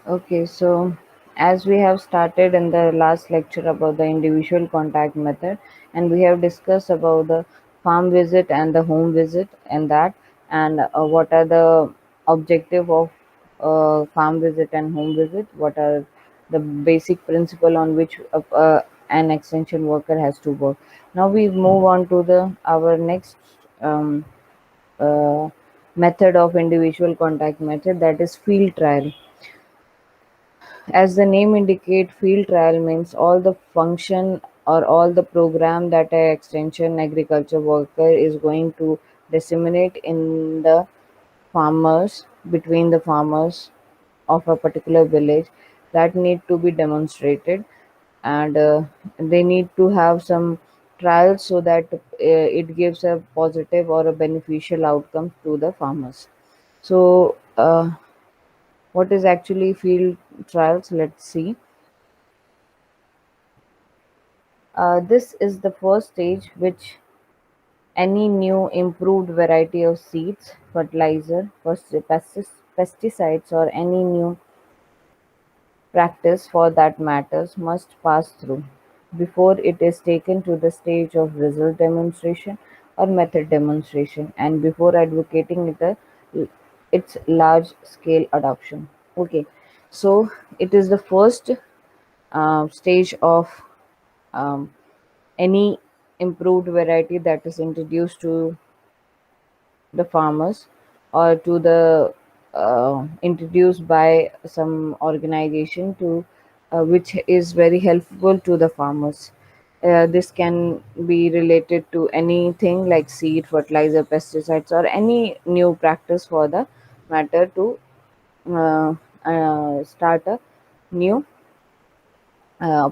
Okay, so as we have started in the last lecture about the individual contact method, and we have discussed about the farm visit and the home visit, and that, and what are the objective of farm visit and home visit, what are the basic principle on which an extension worker has to work. Now we move on to the our next um, uh, method of individual contact method, that is field trial. As the name indicate, field trial means all the function or all the program that a extension agriculture worker is going to disseminate in the farmers, between the farmers of a particular village, that need to be demonstrated, and they need to have some trials so that it gives a positive or a beneficial outcome to the farmers. So what is actually field trials? Let's see. This is the first stage which any new improved variety of seeds, fertilizer, pesticides, or any new practice for that matters must pass through before it is taken to the stage of result demonstration or method demonstration, and before advocating its large scale adoption. Okay, so it is the first stage of um, any improved variety that is introduced to the farmers, or to the introduced by some organization to which is very helpful to the farmers. This can be related to anything like seed, fertilizer, pesticides, or any new practice for the matter to start a new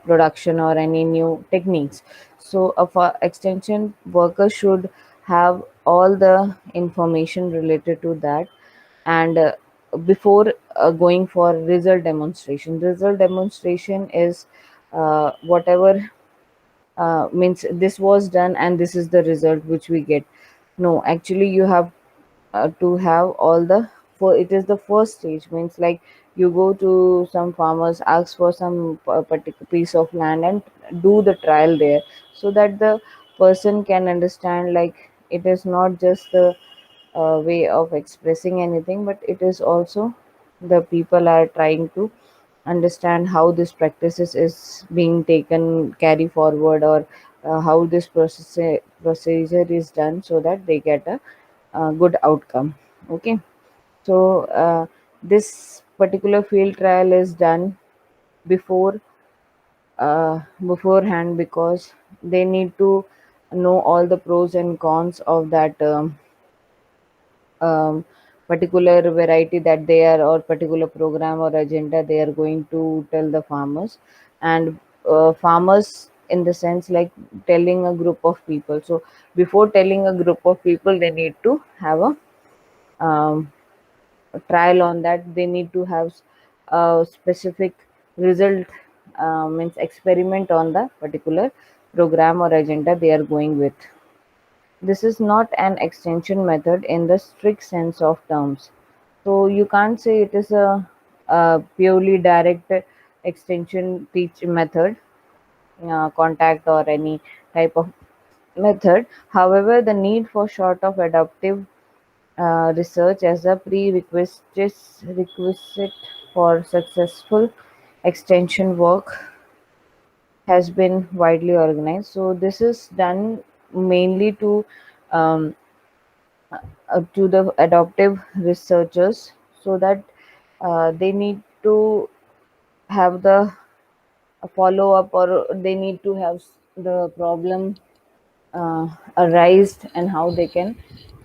production or any new techniques. So, a extension worker should have all the information related to that, and before going for result demonstration. Result demonstration is whatever means this was done and this is the result which we get. No, actually, you have to have all the, for it is the first stage, means like you go to some farmers, ask for some particular piece of land and do the trial there, so that the person can understand, like it is not just the way of expressing anything, but it is also the people are trying to understand how this practices is being taken carry forward, or how this procedure is done, so that they get a good outcome. Okay, so this particular field trial is done before beforehand, because they need to know all the pros and cons of that um, particular variety that they are, or particular program or agenda they are going to tell the farmers. And farmers in the sense like telling a group of people, so before telling a group of people they need to have a trial on that. They need to have a specific result, means experiment on the particular program or agenda they are going with. This is not an extension method in the strict sense of terms. So you can't say it is a purely direct extension teach method, contact, or any type of method. However, the need for sort of adaptive research as a requisite for successful extension work has been widely organized. So this is done mainly um, to the adoptive researchers, so that they need to have the follow up, or they need to have the problem arise, and how they can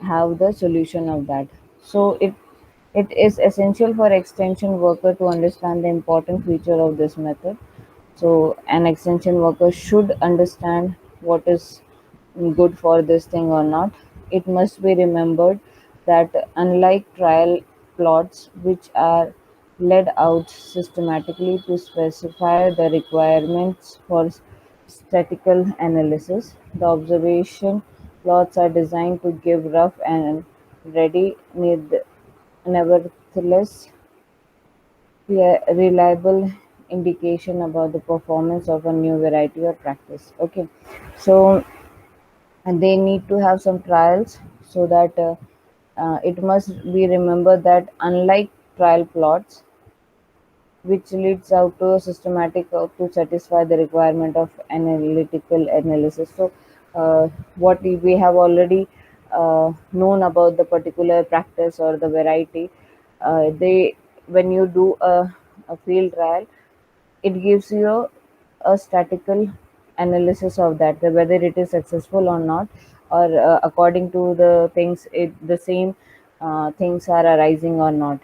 have the solution of that. So it is essential for extension worker to understand the important feature of this method. So an extension worker should understand what is good for this thing or not. It must be remembered that unlike trial plots, which are laid out systematically to specify the requirements for statistical analysis, the observation plots are designed to give rough and ready nevertheless reliable indication about the performance of a new variety or practice. Okay, so and they need to have some trials so that it must be remembered that unlike trial plots, which leads out to a systematic to satisfy the requirement of analytical analysis. So, what we have already known about the particular practice or the variety, they when you do a field trial, it gives you a statistical analysis of that, whether it is successful or not, or according to the things, the same things are arising or not.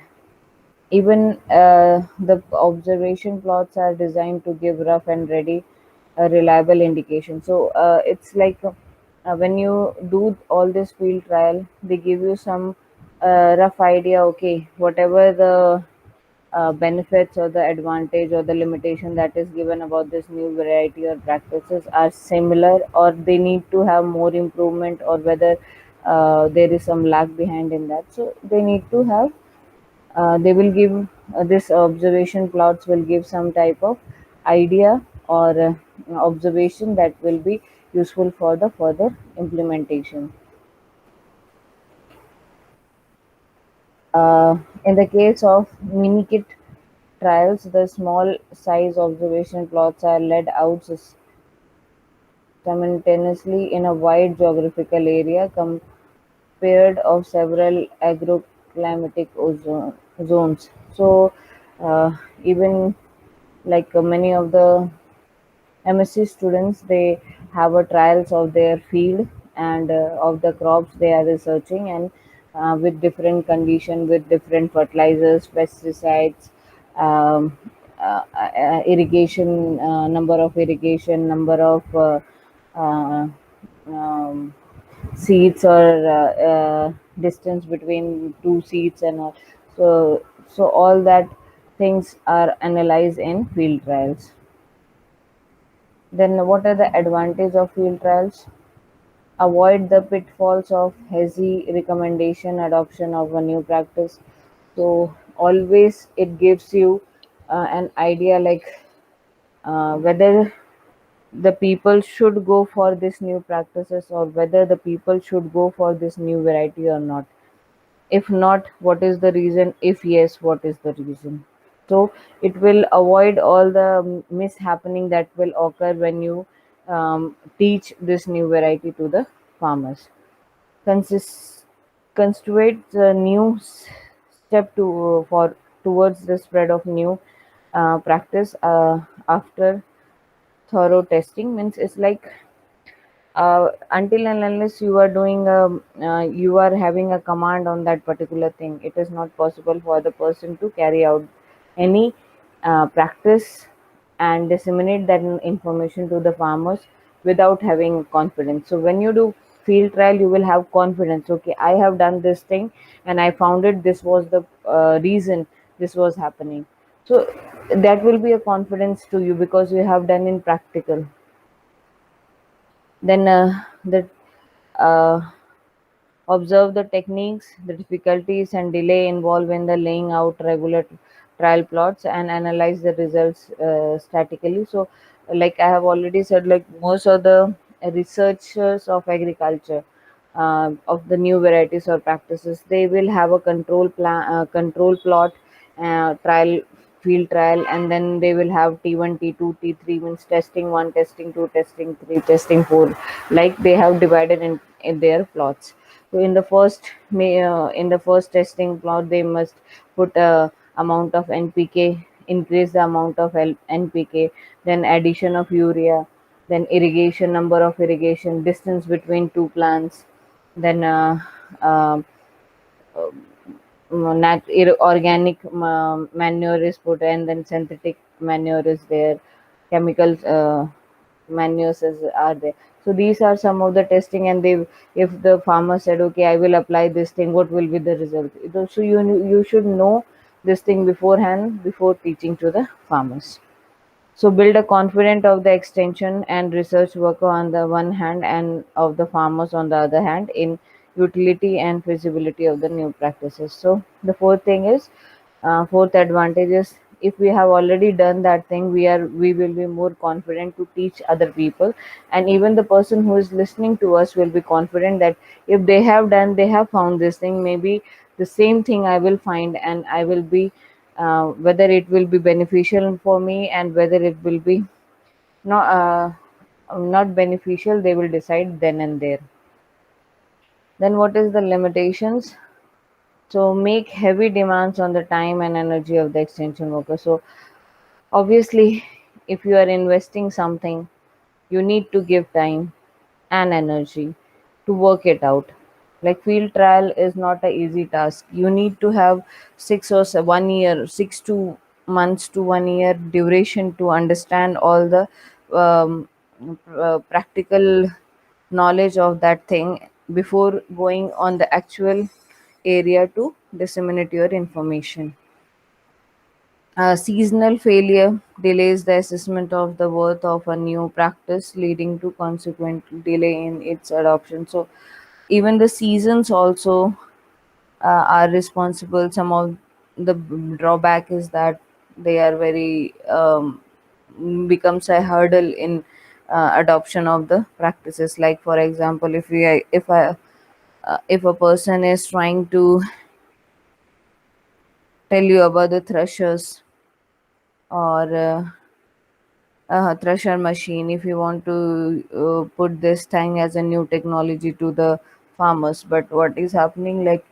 Even the observation plots are designed to give rough and ready, reliable indication. So it's like when you do all this field trial, they give you some rough idea. Okay, whatever the benefits or the advantage or the limitation that is given about this new variety or practices are similar, or they need to have more improvement, or whether there is some lag behind in that. So they need to have they will give this observation plots will give some type of idea or observation that will be useful for the further implementation. In the case of mini kit trials, the small size observation plots are laid out simultaneously in a wide geographical area compared of several agroclimatic zones. So even like many of the MSc students, they have a trials of their field and of the crops they are researching, and with different condition, with different fertilizers, pesticides, um, irrigation, number of irrigation, number of uh, um, seeds, or distance between two seeds, and all. So all that things are analyzed in field trials. Then what are the advantages of field trials? Avoid the pitfalls of hazy recommendation adoption of a new practice. So always it gives you an idea, like whether the people should go for this new practices, or whether the people should go for this new variety or not. If not, what is the reason? If yes, what is the reason? So it will avoid all the mishappening that will occur when you teach this new variety to the farmers. Consist Constitute the new step to for towards the spread of new practice after thorough testing. Means it's like until and unless you are doing you are having a command on that particular thing, it is not possible for the person to carry out any practice and disseminate that information to the farmers without having confidence. So when you do field trial, you will have confidence. Okay, I have done this thing and I found it, this was the reason this was happening. So that will be a confidence to you because you have done in practical. Then the uh, observe the techniques, the difficulties and delay involved in the laying out regular trial plots, and analyze the results statically. So, like I have already said, like most of the researchers of agriculture, of the new varieties or practices, they will have a control plot, trial field trial, and then they will have T1, T2, T3, means testing 1, testing 2, testing 3, testing 4, like they have divided in their plots. So in the first testing plot, they must put a amount of NPK, increase the amount of NPK, then addition of urea, then irrigation, number of irrigation, distance between two plants, then uh, organic manure is put, and then synthetic manure is there, chemicals manures are there. So these are some of the testing, and they, if the farmer said, okay, I will apply this thing, what will be the result? So you should know this thing beforehand before teaching to the farmers. So build a confidence of the extension and research worker on the one hand, and of the farmers on the other hand, in utility and feasibility of the new practices. So the fourth thing is, fourth advantage is if we have already done that thing, we will be more confident to teach other people. And even the person who is listening to us will be confident that if they have done, they have found this thing, maybe the same thing I will find, and I will be whether it will be beneficial for me and whether it will be not beneficial, they will decide then and there. Then what is the limitations? So make heavy demands on the time and energy of the extension worker. So obviously, if you are investing something, you need to give time and energy to work it out. Like field trial is not a easy task. You need to have 1 year, 6 to months to 1 year duration to understand all the um, practical knowledge of that thing before going on the actual area to disseminate your information. Seasonal failure delays the assessment of the worth of a new practice, leading to consequent delay in its adoption. So, even the seasons also are responsible. Some of the drawback is that they are very becomes a hurdle in adoption of the practices. Like for example, if a person is trying to tell you about the threshers or thresher machine, if you want to put this thing as a new technology to the farmers, but what is happening, like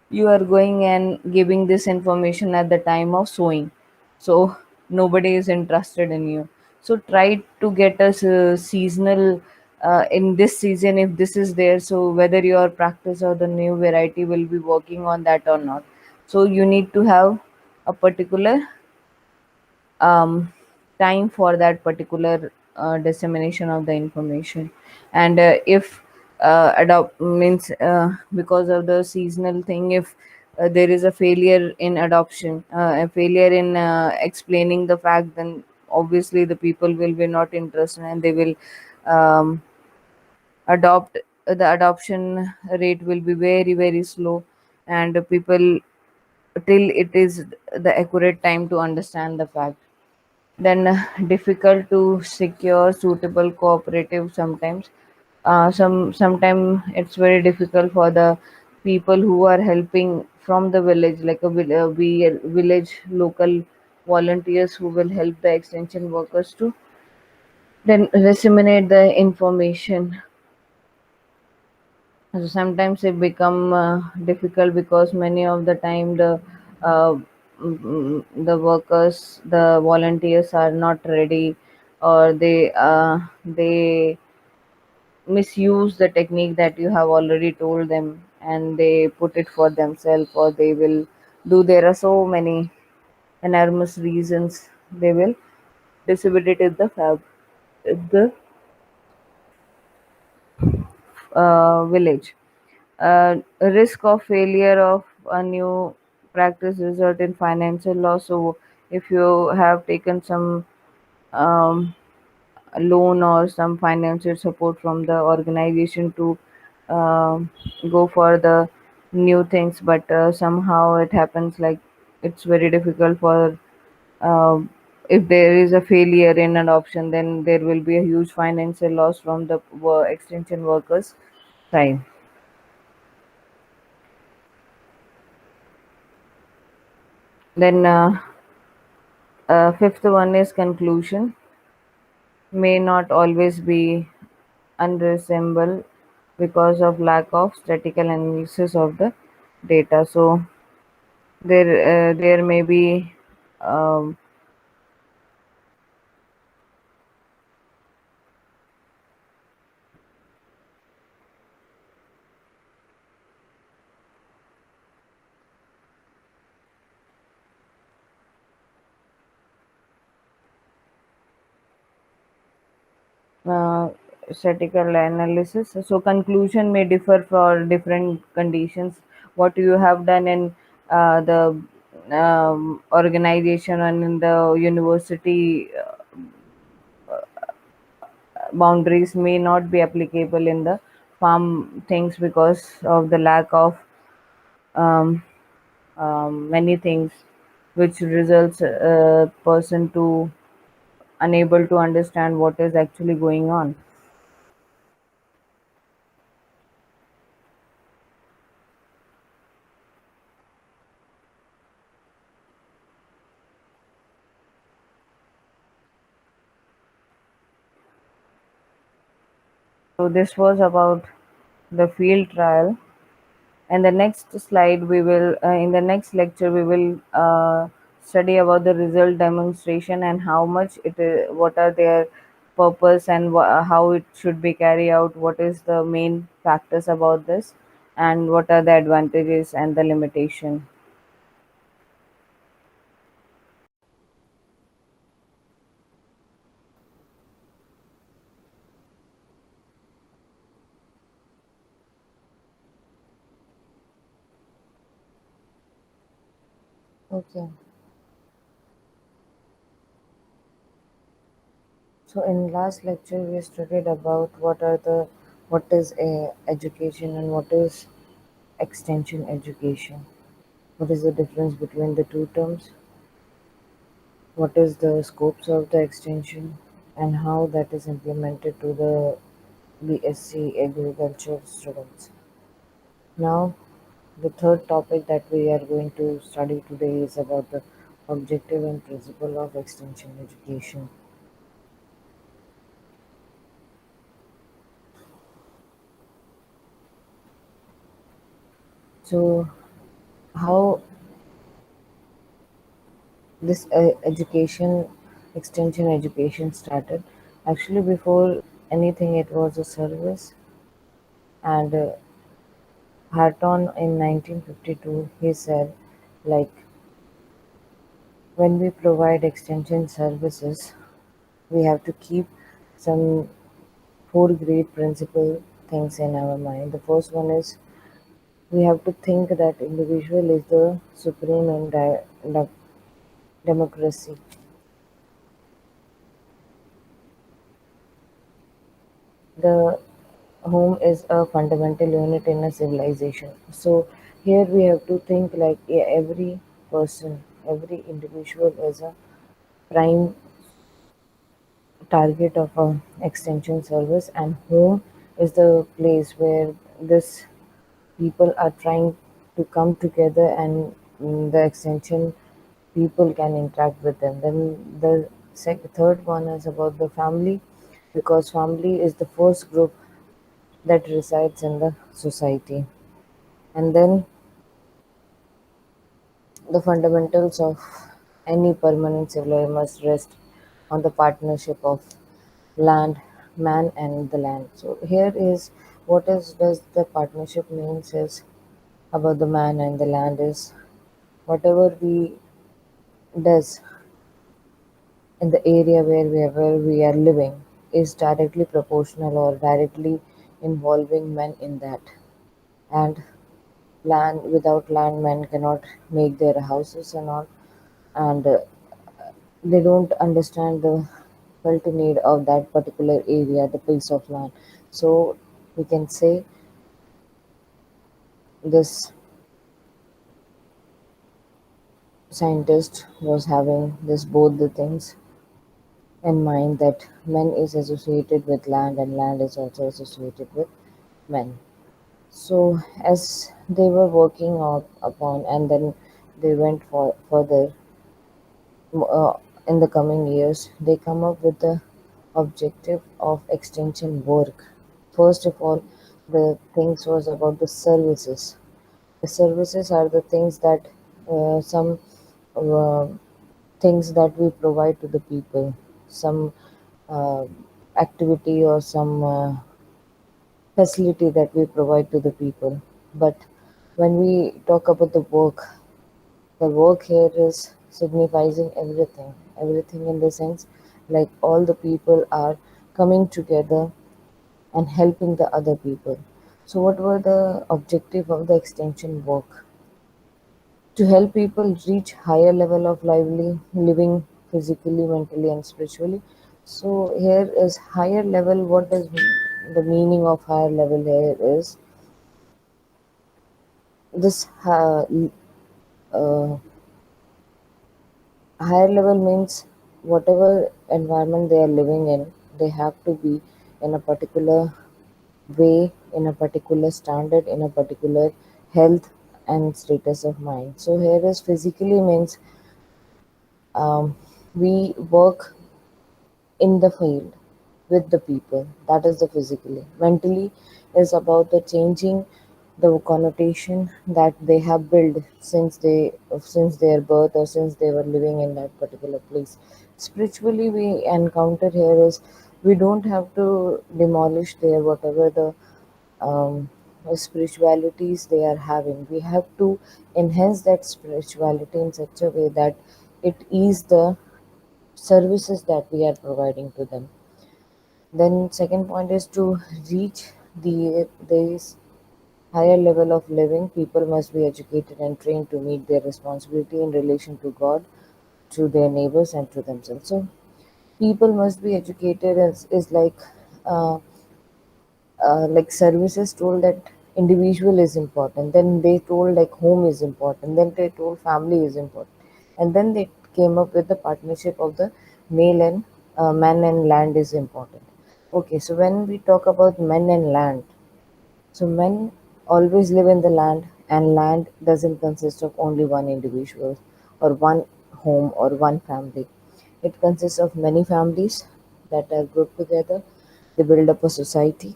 you are going and giving this information at the time of sowing, so nobody is interested in you. So try to get us seasonal in this season, if this is there, so whether your practice or the new variety will be working on that or not. So you need to have a particular um, time for that particular dissemination of the information. And if adopt means because of the seasonal thing, if there is a failure in adoption, a failure in explaining the fact, then obviously the people will be not interested and they will um, adopt the adoption rate will be very very slow, and people till it is the accurate time to understand the fact. Then difficult to secure suitable cooperative sometimes. Sometimes it's very difficult for the people who are helping from the village, like village local volunteers who will help the extension workers to then disseminate the information. So sometimes it become difficult because many of the time uh, the workers, the volunteers are not ready, or they misuse the technique that you have already told them, and they put it for themselves, or they will do, there are so many enormous reasons they will disseminate in the in the village. Risk of failure of a new practice result in financial loss. So, if you have taken some um, loan or some financial support from the organization to um, go for the new things, but somehow it happens like it's very difficult for um, if there is a failure in adoption, then there will be a huge financial loss from the extension workers side. Then fifth one is conclusion may not always be unreasonable because of lack of statistical analysis of the data. So there may be um, uh, statistical analysis. So conclusion may differ for different conditions. What you have done in the organization and in the university boundaries may not be applicable in the farm things because of the lack of um, many things, which results a person to unable to understand what is actually going on. So this was about the field trial. And the next slide, we will in the next lecture we will study about the result demonstration and how much it is, what are their purpose, and how it should be carried out, what is the main factors about this, and what are the advantages and the limitation. Okay. So in last lecture we studied about what is a education and what is extension education. What is the difference between the two terms? What is the scopes of the extension and how that is implemented to the BSc agriculture students. Now, the third topic that we are going to study today is about the objective and principle of extension education. So, how this education, extension education started? Actually, before anything, it was a service, and Harton in 1952 he said, like, when we provide extension services, we have to keep some four great principle things in our mind. The first one is we have to think that individual is the supreme in democracy. The home is a fundamental unit in a civilization. So here we have to think like, yeah, every person, every individual is a prime target of a extension service, and home is the place where this people are trying to come together, and the extension people can interact with them. Then the third one is about the family, because family is the first group that resides in the society. And then the fundamentals of any permanent civilization must rest on the partnership of land, man, and the land. So here is what is does the partnership means is about the man and the land is whatever we does in the area wherever we are living is directly proportional or directly involving men in that. And land, without land men cannot make their houses and all, and they don't understand the felt need of that particular area, the piece of land. So we can say this scientist was having this both the things in mind, that men is associated with land and land is also associated with men. So as they were working upon, and then they went for further uh, in the coming years, they come up with the objective of extension work. First of all, the things was about the services. The services are the things that some uh, things that we provide to the people, some uh, activity or some facility that we provide to the people. But when we talk about the work here is signifying everything, everything in the sense like all the people are coming together and helping the other people. So, what were the objective of the extension work? To help people reach higher level of living physically, mentally, and spiritually. So here is higher level. What does the meaning of higher level here is this uh, higher level means whatever environment they are living in, they have to be in a particular way, in a particular standard, in a particular health and status of mind. So here is physically means we work in the field with the people. That is the physically. Mentally is about the changing the connotation that they have built since their birth or since they were living in that particular place. Spiritually, we encounter here is we don't have to demolish their whatever the um, spiritualities they are having. We have to enhance that spirituality in such a way that it is the services that we are providing to them. Then second point is to reach this higher level of living. People must be educated and trained to meet their responsibility in relation to God, to their neighbors, and to themselves. So people must be educated is like services told that individual is important, then they told like home is important, then they told family is important, and then they came up with the partnership of the male and man and land is important. Okay, so when we talk about men and land, so men always live in the land, and land doesn't consist of only one individual or one home or one family. It consists of many families that are grouped together. They build up a society.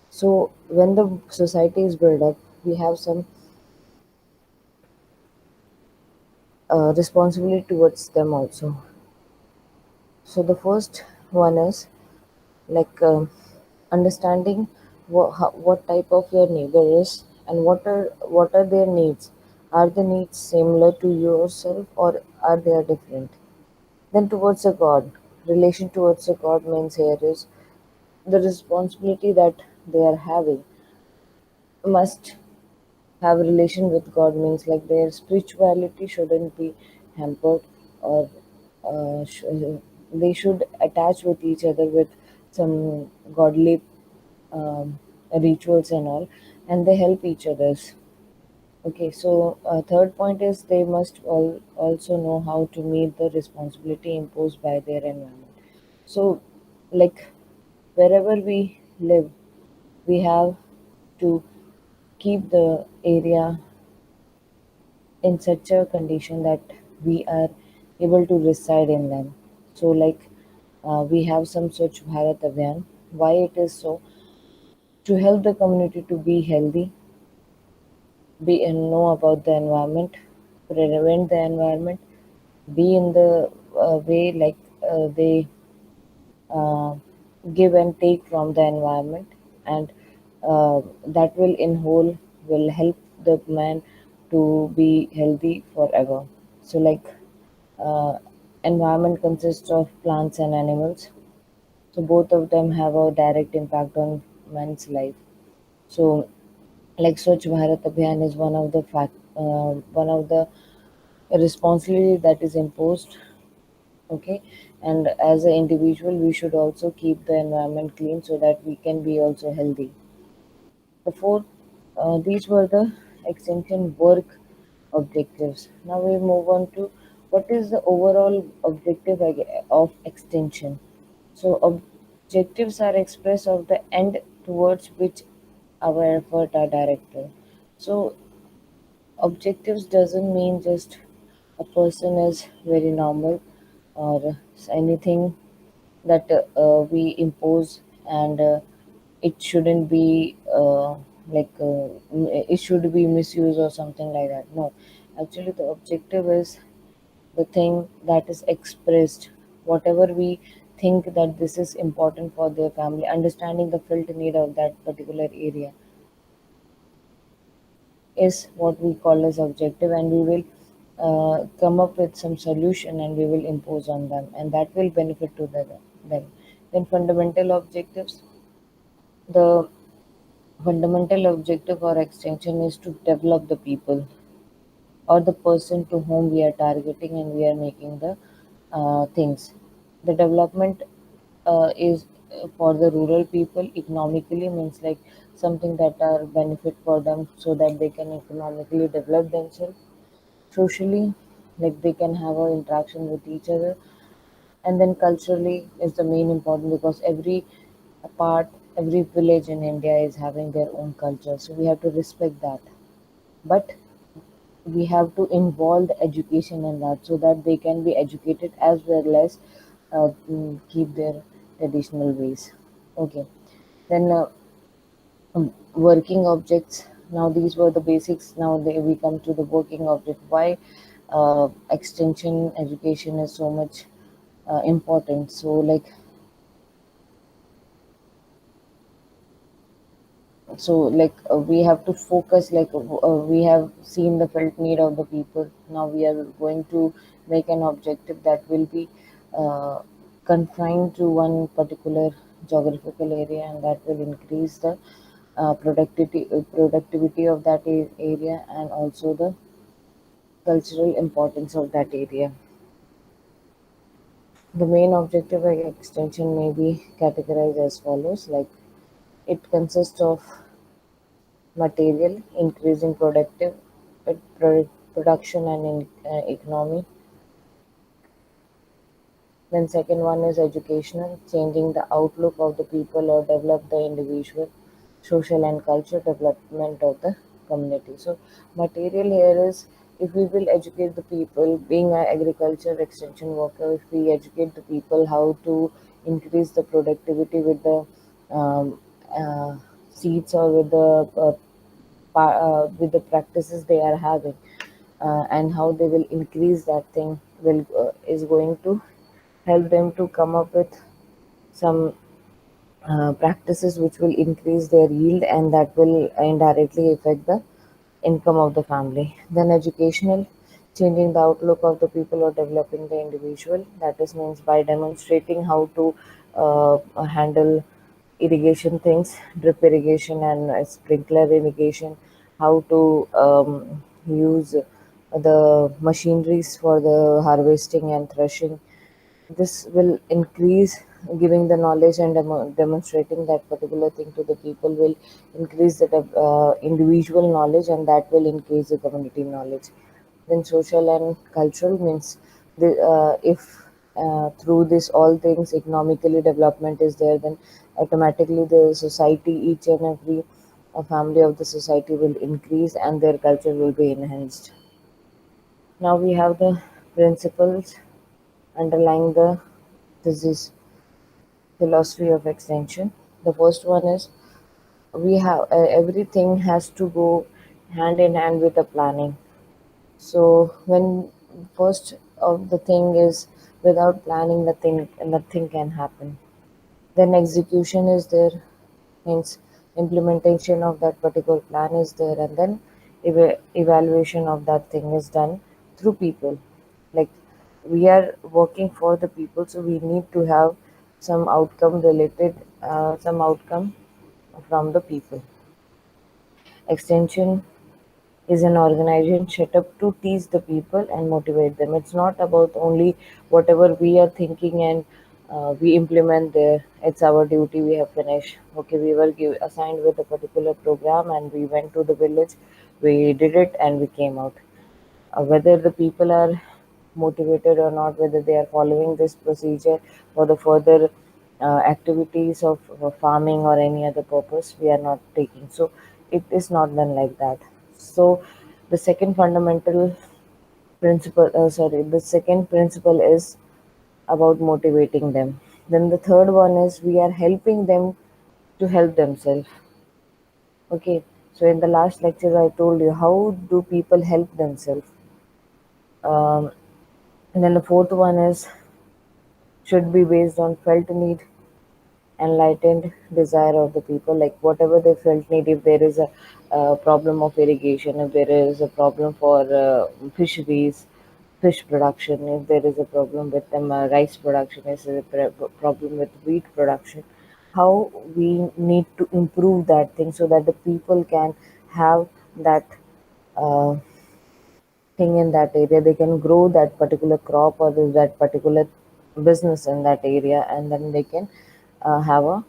So when the society is built up, we have some responsibility towards them also. So the first one is like understanding what type of your neighbor is and what are their needs. Are the needs similar to yourself or are they different? Then towards a God, relation towards a God means here is the responsibility that they are having must have relation with God means like their spirituality shouldn't be hampered or they should attach with each other with some godly um, rituals and all, and they help each others. Okay, so third point is they must also know how to meet the responsibility imposed by their environment. So, like wherever we live, we have to keep the area in such a condition that we are able to reside in them. So, like we have some Swachh Bharat Abhiyan. Why it is so? To help the community to be healthy, be and know about the environment, prevent the environment, be in the way like they uh, give and take from the environment, and that will in whole will help the man to be healthy forever. So like uh, environment consists of plants and animals, so both of them have a direct impact on man's life. So like Swachh Bharat Abhiyan is one of the responsibility that is imposed. Okay, and as an individual we should also keep the environment clean so that we can be also healthy. The fourth, these were the extension work objectives. Now we move on to what is the overall objective of extension. So objectives are expressed of the end towards which our effort are directed. So objectives doesn't mean just a person is very normal or anything that we impose, and it shouldn't be it should be misused or something like that. No, actually the objective is the thing that is expressed, whatever we think that this is important for their family, understanding the felt need of that particular area is what we call as objective, and we will come up with some solution and we will impose on them, and that will benefit to them. Then fundamental objectives, the fundamental objective or extension is to develop the people or the person to whom we are targeting and we are making the things. The development is for the rural people economically means like something that are benefit for them so that they can economically develop themselves. Socially, like they can have an interaction with each other, and then culturally is the main important because part every village in India is having their own culture, so we have to respect that. But we have to involve the education in that so that they can be educated as well as keep their traditional ways. Okay, then working objects. Now these were the basics. Now we come to the working object. Why extension education is so much important? So we have to focus, we have seen the felt need of the people. Now we are going to make an objective that will be uh, confined to one particular geographical area, and that will increase the productivity of that area, and also the cultural importance of that area. The main objective of extension may be categorized as follows, like it consists of material, increasing production and economy. Then second one is educational, changing the outlook of the people or develop the individual, social and cultural development of the community. So material here is, if we will educate the people, being an agriculture extension worker, if we educate the people how to increase the productivity with the um, uh, seeds, or with the practices they are having, and how they will increase that thing will is going to help them to come up with some practices which will increase their yield, and that will indirectly affect the income of the family. Then educational, changing the outlook of the people or developing the individual. That is means by demonstrating how to handle irrigation things, drip irrigation and sprinkler irrigation, how to use the machineries for the harvesting and threshing. This will increase, giving the knowledge and demonstrating that particular thing to the people will increase the individual knowledge, and that will increase the community knowledge. Then social and cultural means if through this all things economically development is there, then automatically the society, each and every family of the society will increase and their culture will be enhanced. Now we have the principles underlying the thesis philosophy of extension. The first one is, we have everything has to go hand in hand with the planning. So when first of the thing is, without planning, nothing can happen. Then execution is there, means implementation of that particular plan is there, and then evaluation of that thing is done through people. Like, we are working for the people, so we need to have some outcome from the people. Extension is an organization set up to teach the people and motivate them. It's not about only whatever we are thinking and we implement there. It's our duty. We have finished. Okay, we were assigned with a particular program and we went to the village. We did it and we came out. Whether the people are motivated or not, whether they are following this procedure for the further activities of farming or any other purpose, we are not taking. So it is not done like that. So the second fundamental the second principle is about motivating them. Then the third one is, we are helping them to help themselves. Okay, so in the last lecture I told you how do people help themselves. um, and then the fourth one is, should be based on felt need, enlightened desire of the people, like whatever they felt need. If there is a problem of irrigation, if there is a problem for fisheries, fish production, if there is a problem with rice production, if there is a problem with wheat production, how we need to improve that thing so that the people can have that uh, thing in that area. They can grow that particular crop or that particular business in that area, and then they can have a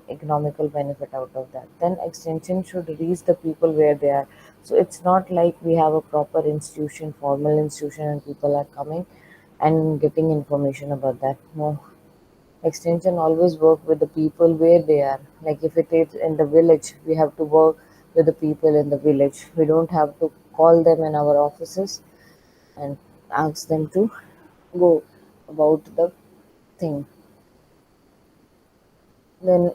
economical benefit out of that. Then extension should reach the people where they are. So it's not like we have a proper institution, formal institution, and people are coming and getting information about that. No, extension always work with the people where they are. Like if it is in the village, we have to work with the people in the village. We don't have to call them in our offices and ask them to go about the thing. Then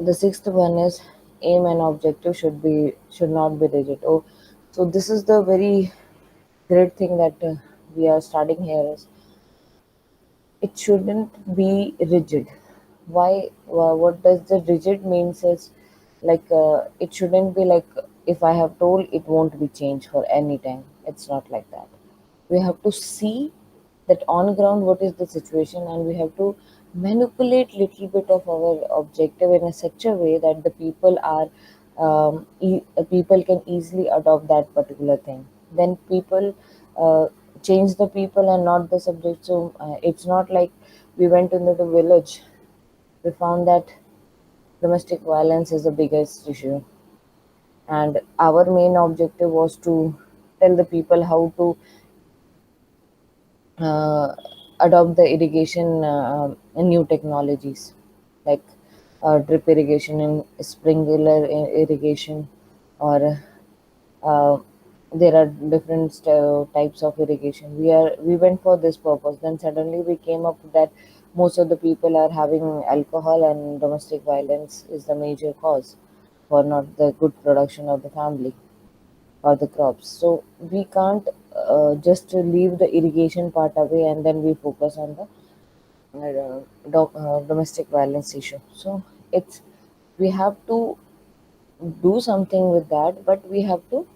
the sixth one is aim and objective should not be rigid. Oh, so this is the very great thing that we are studying here is it shouldn't be rigid. Why? What does the rigid means is like it shouldn't be like if I have told it won't be changed for any time. It's not like that. We have to see that on ground what is the situation, and we have to manipulate little bit of our objective in a such a way that the people are people can easily adopt that particular thing. Then people uh, change the people and not the subject. So it's not like we went into the village, we found that domestic violence is the biggest issue, and our main objective was to tell the people how to uh, adopt the irrigation new technologies like drip irrigation and sprinkler irrigation, or uh, there are different types of irrigation. We went for this purpose. Then suddenly we came up that most of the people are having alcohol, and domestic violence is the major cause for not the good production of the family or the crops. So we can't just leave the irrigation part away and then we focus on the domestic violence issue. So it's we have to do something with that, but we have to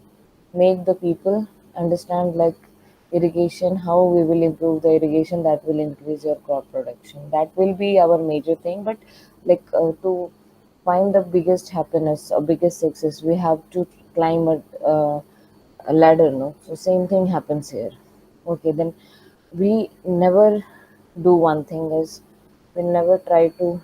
make the people understand like irrigation, how we will improve the irrigation that will increase your crop production. That will be our major thing. But like to find the biggest happiness or biggest success, we have to climb a ladder, no? So same thing happens here. Okay, then we never do one thing is we never try to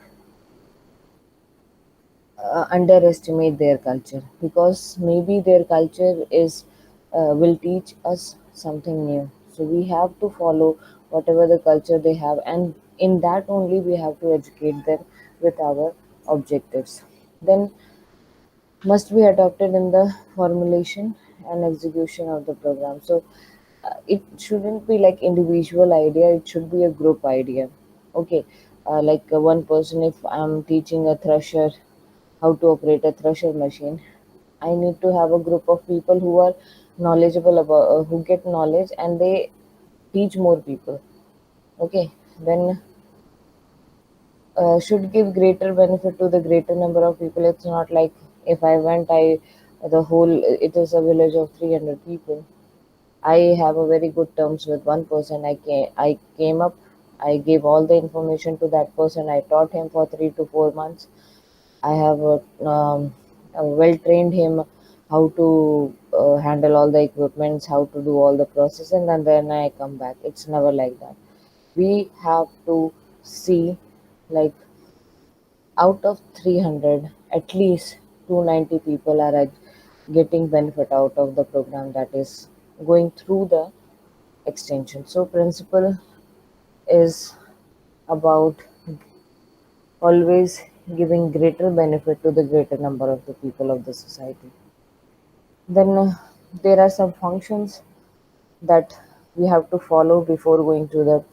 underestimate their culture, because maybe their culture is will teach us something new. So we have to follow whatever the culture they have, and in that only we have to educate them with our objectives. Then must be adopted in the formulation and execution of the program. So it shouldn't be like individual idea, it should be a group idea. Okay, like one person, if I'm teaching a thresher how to operate a thresher machine, I need to have a group of people who are knowledgeable about who get knowledge and they teach more people. Okay, then should give greater benefit to the greater number of people. It's not like if I went, I the whole it is a village of 300 people. I have a very good terms with one person. I came up, I gave all the information to that person. I taught him for 3 to 4 months. I have well trained him how to handle all the equipments, how to do all the process, and then I come back. It's never like that. We have to see like out of 300, at least 290 people are getting benefit out of the program that is going through the extension. So principle is about always giving greater benefit to the greater number of the people of the society. Then there are some functions that we have to follow before going to the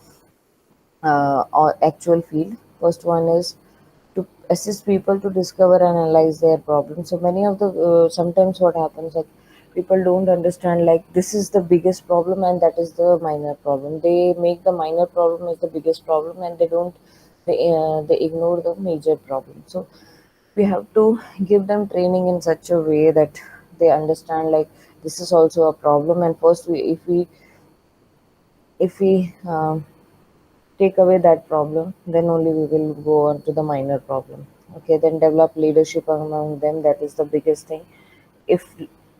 actual field. First one is to assist people to discover and analyze their problems. So many of the sometimes what happens like people don't understand like this is the biggest problem and that is the minor problem. They make the minor problem as the biggest problem and they ignore the major problem. So we have to give them training in such a way that they understand like this is also a problem, and first if we take away that problem, then only we will go on to the minor problem. Okay, then develop leadership among them. That is the biggest thing. If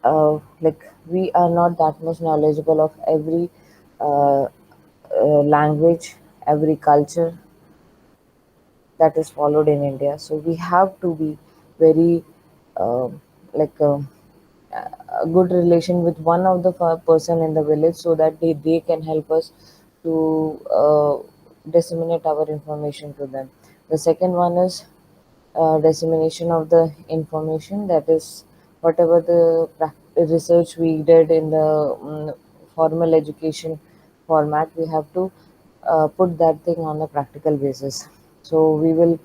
like we are not that much knowledgeable of every uh, language, every culture that is followed in India, so we have to be very uh, like. a good relation with one of the person in the village, so that they can help us to disseminate our information to them. The second one is dissemination of the information, that is whatever the research we did in the formal education format, we have to put that thing on a practical basis. So we will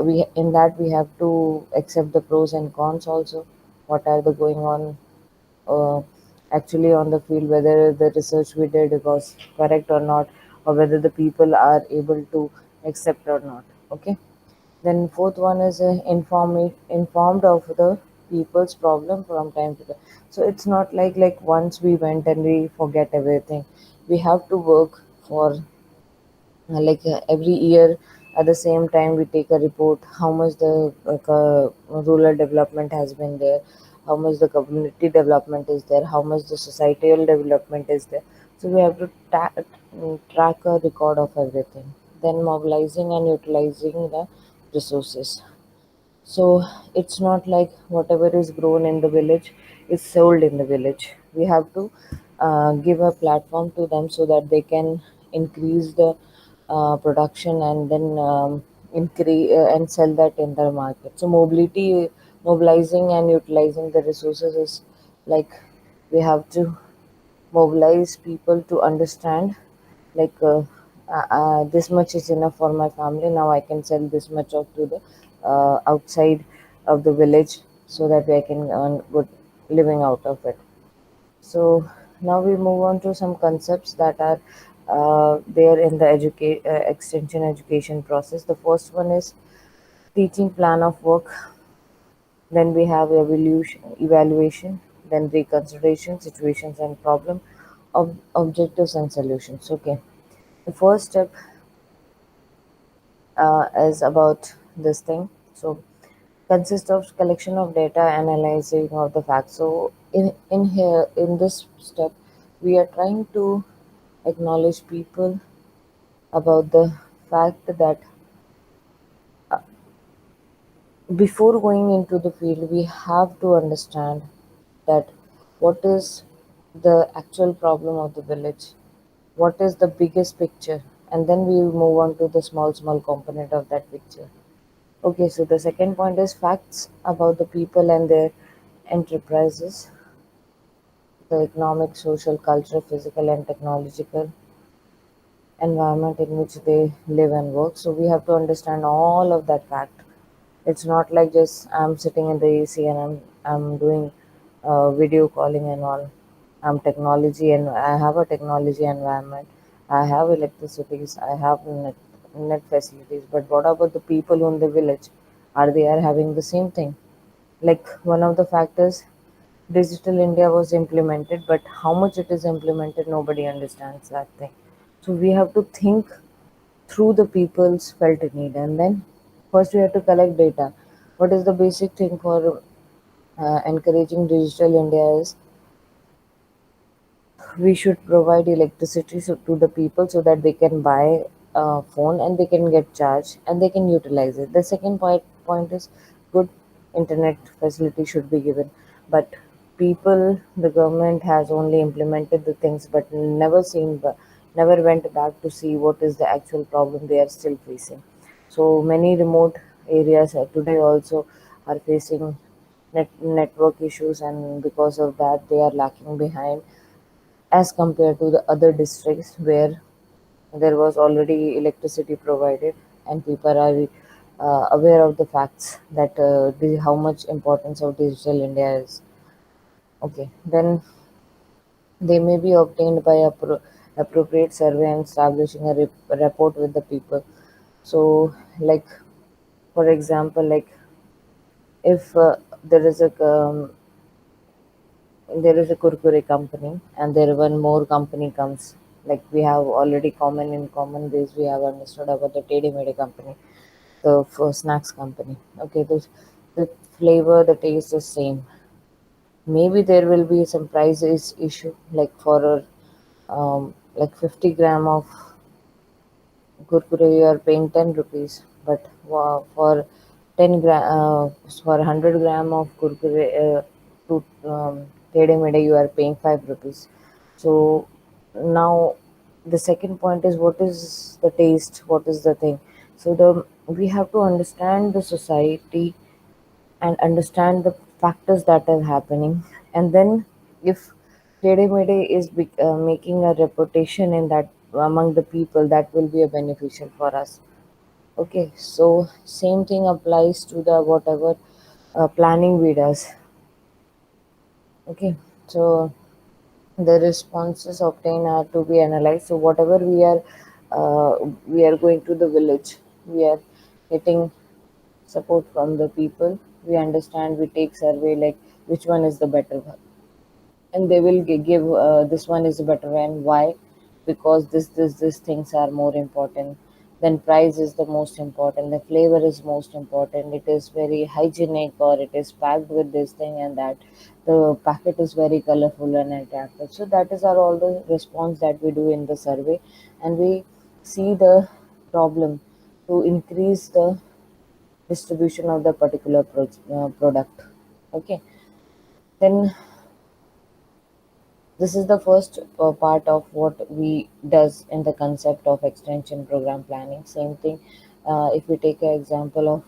we in that we have to accept the pros and cons also, what are the going on uh, actually on the field, whether the research we did was correct or not, or whether the people are able to accept or not. Okay. Then fourth one is informed of the people's problem from time to time. So it's not like once we went and we forget everything. We have to work for every year. At the same time, we take a report how much the rural development has been there, how much the community development is there, how much the societal development is there. So we have to track a record of everything, then mobilizing and utilizing the resources. So it's not like whatever is grown in the village is sold in the village. We have to give a platform to them so that they can increase the production, and then increase and sell that in the market. So mobilizing and utilizing the resources is like we have to mobilize people to understand, like this much is enough for my family, now I can sell this much of to the outside of the village, so that I can earn good living out of it. So now we move on to some concepts that are there in the extension education process. The first one is teaching plan of work, then we have evaluation, then reconsideration, situations and problem, objectives and solutions. Okay. The first step is about this thing. So consists of collection of data, analyzing of the facts. So in here in this step, we are trying to acknowledge people about the fact that before going into the field, we have to understand that what is the actual problem of the village, what is the biggest picture, and then we will move on to the small component of that picture. Okay, so the second point is facts about the people and their enterprises, the economic, social, cultural, physical, and technological environment in which they live and work. So we have to understand all of that fact. It's not like just I'm sitting in the AC and I'm doing video calling and all. I'm technology and I have a technology environment. I have electricities. I have net facilities. But what about the people in the village? Are they are having the same thing? Like one of the factors, digital India was implemented, but how much it is implemented, nobody understands that thing. So we have to think through the people's felt need, and then first we have to collect data. What is the basic thing for encouraging digital India is we should provide electricity to the people so that they can buy a phone and they can get charged and they can utilize it. The second point is good internet facility should be given, but people, the government has only implemented the things but never went back to see what is the actual problem they are still facing. So many remote areas today also are facing network issues, and because of that they are lacking behind as compared to the other districts where there was already electricity provided, and people are aware of the facts that how much importance of digital India is. Okay, then they may be obtained by appropriate survey and establishing a rapport with the people. So like for example, like if there is a there is a kurkure company and there one more company comes, like we have already common ways we have understood about the teddy made company, the for snacks company. Okay, the flavor, the taste is same. Maybe there will be some issue, like for like 50 gram of kurkure you are paying 10 rupees, but for 10 gram for 100 gram of kurkure to Tede Mede you are paying 5 rupees. So now the second point is what is the taste, what is the thing. So the we have to understand the society and understand the factors that are happening, and then if Tede Mede is making a reputation in that among the people, that will be a beneficial for us. Okay, so same thing applies to the whatever planning we does. Okay, so the responses obtained are to be analyzed. So whatever we are going to the village, we are getting support from the people. We understand. We take survey like which one is the better one, and they will give this one is better and why, because this things are more important. Then price is the most important, the flavor is most important, it is very hygienic or it is packed with this thing and that, the packet is very colorful and attractive. So that is our all the response that we do in the survey, and we see the problem to increase the distribution of the particular product. Okay, then this is the first part of what we does in the concept of extension program planning. Same thing, if we take an example of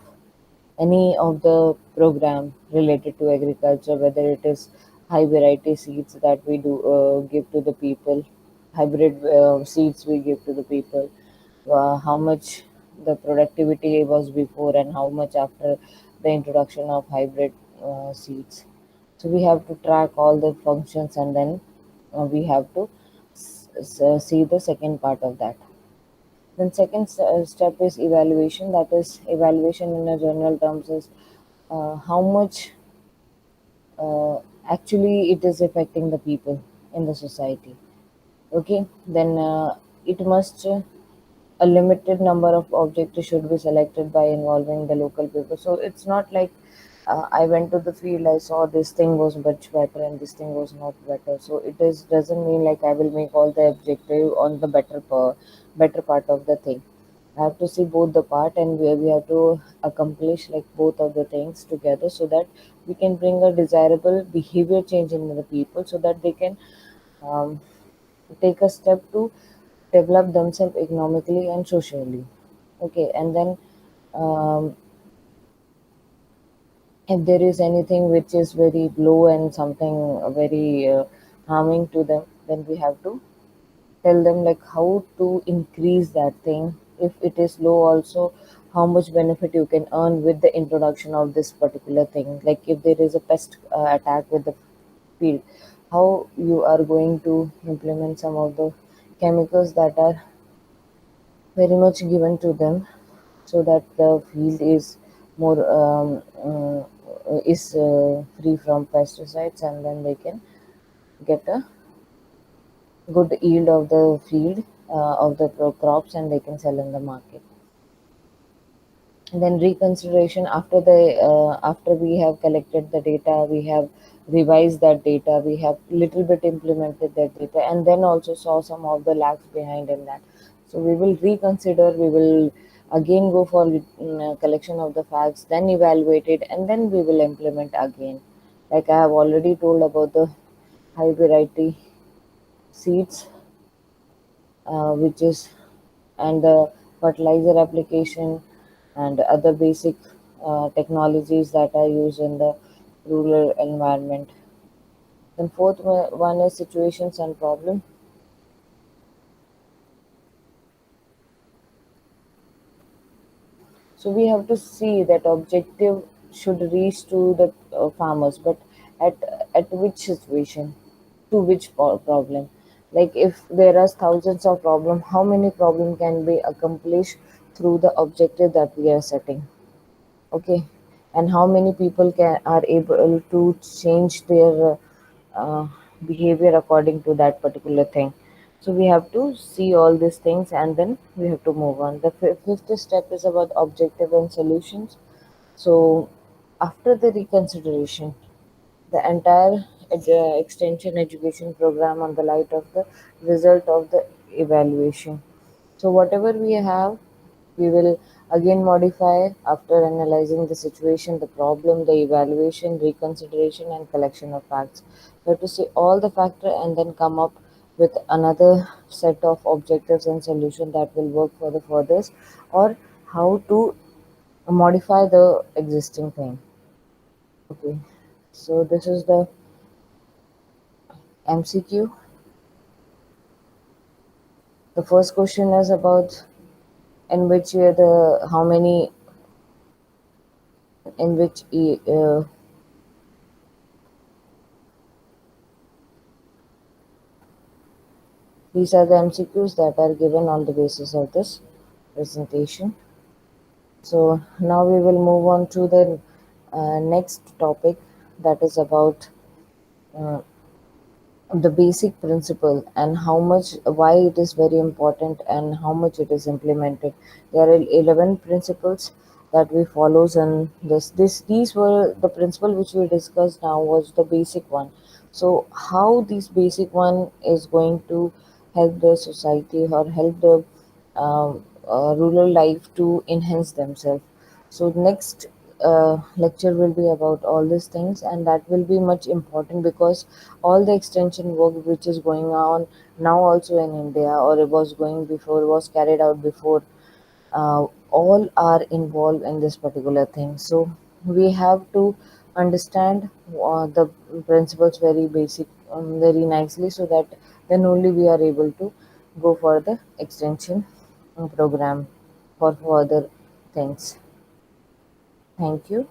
any of the program related to agriculture, whether it is high variety seeds that we do give to the people, hybrid seeds we give to the people, how much the productivity was before and how much after the introduction of hybrid seeds. So we have to track all the functions, and then we have to see the second part of that. Then second step is evaluation. That is evaluation in a general terms is how much uh, actually it is affecting the people in the society. Okay, then it must a limited number of objectives should be selected by involving the local people. So it's not like I went to the field, I saw this thing was much better and this thing was not better. So it is doesn't mean like I will make all the objective on the better part of the thing. I have to see both the part, and we have to accomplish like both of the things together so that we can bring a desirable behavior change in the people so that they can um, take a step to develop themselves economically and socially. Okay, and then um, if there is anything which is very low and something very harming to them, then we have to tell them like how to increase that thing. If it is low also, how much benefit you can earn with the introduction of this particular thing. Like if there is a pest attack with the field, how you are going to implement some of the chemicals that are very much given to them so that the field is more is free from pesticides, and then they can get a good yield of the field of the crops, and they can sell in the market. And then reconsideration after the after we have collected the data, we have revised that data, we have little bit implemented that data, and then also saw some of the lacks behind in that. So we will reconsider, we will again go for collection of the facts, then evaluate it, and then we will implement again. Like I have already told about the high variety seeds, which is and the fertilizer application and other basic technologies that are used in the rural environment. Then fourth one is situations and problem. So we have to see that objective should reach to the farmers, but at at which situation, to which problem. Like if there are thousands of problem, how many problem can be accomplished through the objective that we are setting? Okay, and how many people can are able to change their uh, behavior according to that particular thing. So we have to see all these things, and then we have to move on. The fifth step is about objective and solutions. So after the reconsideration, the entire extension education program on the light of the result of the evaluation. So whatever we have, we will again modify after analyzing the situation, the problem, the evaluation, reconsideration, and collection of facts. We have to see all the factor and then come up with another set of objectives and solution that will work for the furthest, or how to modify the existing thing. Okay, so this is the MCQ. The first question is about in which year the how many in which these are the MCQs that are given on the basis of this presentation. So now we will move on to the next topic, that is about uh, the basic principle and how much why it is very important and how much it is implemented. There are 11 principles that we follows, and these were the principle which we discussed now was the basic one. So how this basic one is going to help the society or help the rural life to enhance themselves. So next lecture will be about all these things, and that will be much important because all the extension work which is going on now also in India, or it was going before, was carried out before, all are involved in this particular thing. So we have to understand the principles very basic, very nicely, so that then only we are able to go for the extension program for further things. Thank you.